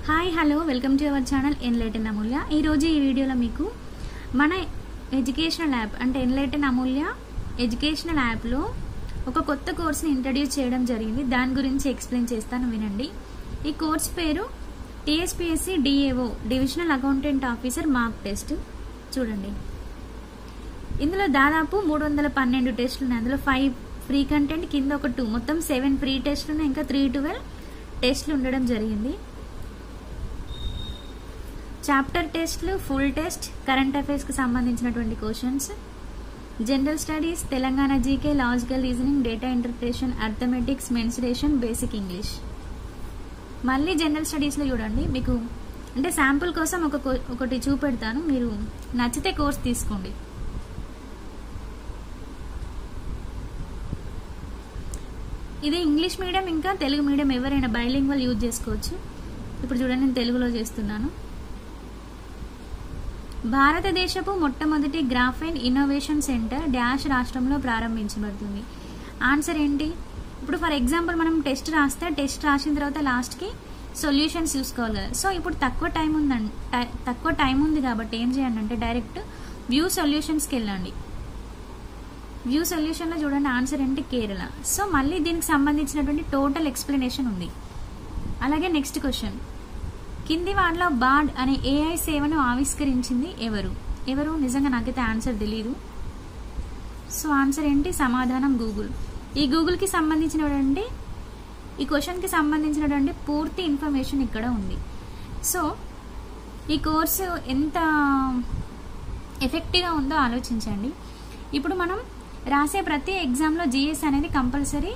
Hi hello welcome to our channel enlighten Amulya. ఈరోజు ఈ వీడియోలో మీకు మన ఎడ్యుకేషనల్ యాప్ అంటే ఎన్లైటన్ అమూల్య ఎడ్యుకేషనల్ యాప్లో ఒక కొత్త కోర్స్ని ఇంట్రడ్యూస్ చేయడం జరిగింది. దాని గురించి ఎక్స్ప్లెయిన్ చేస్తాను, వినండి. ఈ కోర్స్ పేరు TSPSC DAO divisional accountant officer mark test. చూడండి, ఇందులో దాదాపు 312 టెస్టులు ఉన్నాయి. అందులో 5 ఫ్రీ కంటెంట్, కింద ఒక 2, మొత్తం 7 ఫ్రీ టెస్టులు ఉన్నాయి. ఇంకా 312 టెస్టులు ఉండడం జరిగింది. చాప్టర్ టెస్ట్లు, ఫుల్ టెస్ట్, కరెంట్ అఫైర్స్ కి సంబంధించినటువంటి questions, general studies, Telangana GK, logical reasoning, data interpretation, arithmetics, mensuration, basic English. మళ్ళీ జనరల్ స్టడీస్ లో చూడండి, మీకు అంటే శాంపుల్ కోసం ఒకటి చూపెడతాను, మీరు నచ్చితే కోర్స్ తీసుకోండి. ఇది ఇంగ్లీష్ మీడియం ఇంకా తెలుగు మీడియం ఎవరైనా బైలింగ్వల్ యూజ్ చేసుకోవచ్చు. ఇప్పుడు చూడండి, నేను తెలుగులో చేస్తున్నాను. భారతదేశపు మొట్టమొదటి గ్రాఫైన్ ఇన్నోవేషన్ సెంటర్ డాష్ రాష్ట్రంలో ప్రారంభించబడుతుంది. ఆన్సర్ ఏంటి? ఇప్పుడు ఫర్ ఎగ్జాంపుల్ మనం టెస్ట్ రాస్తే, టెస్ట్ రాసిన తర్వాత లాస్ట్కి సొల్యూషన్స్ చూసుకోవాలి కదా. సో ఇప్పుడు తక్కువ టైం ఉంది కాబట్టి ఏం చేయండి అంటే డైరెక్ట్ వ్యూ సొల్యూషన్స్కి వెళ్ళండి. వ్యూ సొల్యూషన్లో చూడండి, ఆన్సర్ ఏంటి? కేరళ. సో మళ్ళీ దీనికి సంబంధించినటువంటి టోటల్ ఎక్స్ప్లెనేషన్ ఉంది. అలాగే నెక్స్ట్ క్వశ్చన్, కింది వాటిలో బార్డ్ అనే ఏఐ సేవను ఆవిష్కరించింది ఎవరు? నిజంగా నాకైతే ఆన్సర్ తెలియదు. సో ఆన్సర్ ఏంటి? సమాధానం గూగుల్. ఈ గూగుల్కి సంబంధించినటువంటి ఈ క్వశ్చన్కి సంబంధించినటువంటి పూర్తి ఇన్ఫర్మేషన్ ఇక్కడ ఉంది. సో ఈ కోర్సు ఎంత ఎఫెక్టివ్గా ఉందో ఆలోచించండి. ఇప్పుడు మనం రాసే ప్రతి ఎగ్జామ్లో జిఎస్ అనేది కంపల్సరీ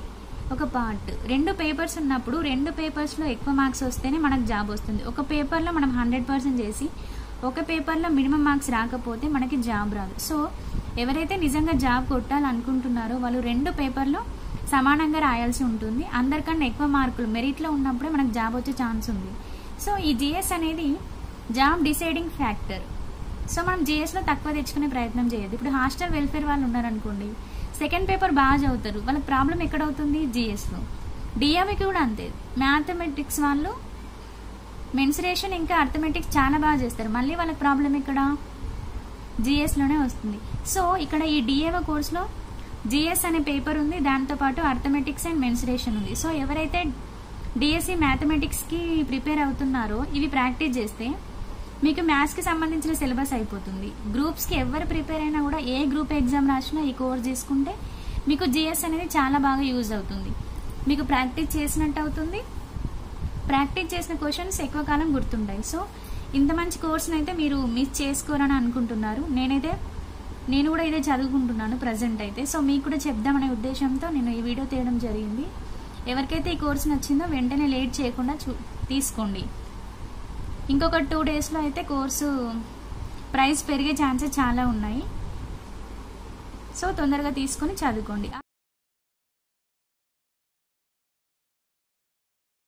ఒక పార్ట్. 2 పేపర్స్ ఉన్నప్పుడు 2 పేపర్స్లో ఎక్కువ మార్క్స్ వస్తేనే మనకు జాబ్ వస్తుంది. ఒక పేపర్లో మనం 100% చేసి ఒక పేపర్లో మినిమం మార్క్స్ రాకపోతే మనకి జాబ్ రాదు. సో ఎవరైతే నిజంగా జాబ్ కొట్టాలనుకుంటున్నారో వాళ్ళు 2 పేపర్లో సమానంగా రాయాల్సి ఉంటుంది. అందరికన్నా ఎక్కువ మార్కులు మెరిట్లో ఉన్నప్పుడే మనకు జాబ్ వచ్చే ఛాన్స్ ఉంది. సో ఈ జిఎస్ అనేది జాబ్ డిసైడింగ్ ఫ్యాక్టర్. సో మనం జిఎస్లో తక్కువ తెచ్చుకునే ప్రయత్నం చేయదు. ఇప్పుడు హాస్టల్ వెల్ఫేర్ వాళ్ళు ఉన్నారనుకోండి, సెకండ్ పేపర్ బాగా చదువుతారు, వాళ్ళకి ప్రాబ్లం ఎక్కడవుతుంది? జిఎస్లో. డిఏవికి కూడా అంతే. మ్యాథమెటిక్స్ వాళ్ళు మెన్సురేషన్ ఇంకా అర్థమెటిక్స్ చాలా బాగా చేస్తారు, మళ్ళీ వాళ్ళకి ప్రాబ్లం ఎక్కడ? జిఎస్లోనే వస్తుంది. సో ఇక్కడ ఈ డిఏఓ కోర్సులో జిఎస్ అనే పేపర్ ఉంది, దాంతోపాటు అర్థమెటిక్స్ అండ్ మెన్సురేషన్ ఉంది. సో ఎవరైతే డిఎస్సి మ్యాథమెటిక్స్కి ప్రిపేర్ అవుతున్నారో ఇవి ప్రాక్టీస్ చేస్తే మీకు మ్యాథ్స్కి సంబంధించిన సిలబస్ అయిపోతుంది. గ్రూప్స్కి ఎవరు ప్రిపేర్ అయినా కూడా ఏ గ్రూప్ ఎగ్జామ్ రాసినా ఈ కోర్స్ తీసుకుంటే మీకు జిఎస్ అనేది చాలా బాగా యూజ్ అవుతుంది. మీకు ప్రాక్టీస్ చేసినట్టు అవుతుంది, ప్రాక్టీస్ చేసిన క్వశ్చన్స్ ఎక్కువ కాలం గుర్తుంటాయి. సో ఇంత మంచి కోర్స్ని అయితే మీరు మిస్ చేసుకోరని అనుకుంటున్నారు. నేను కూడా ఇదే చదువుకుంటున్నాను ప్రజెంట్ అయితే. సో మీకు కూడా చెప్దామనే ఉద్దేశంతో నేను ఈ వీడియో తీయడం జరిగింది. ఎవరికైతే ఈ కోర్స్ నచ్చిందో వెంటనే లేట్ చేయకుండా తీసుకోండి. ఇంకొక 2 డేస్లో అయితే కోర్సు ప్రైస్ పెరిగే ఛాన్సెస్ చాలా ఉన్నాయి. సో తొందరగా తీసుకొని చదువుకోండి.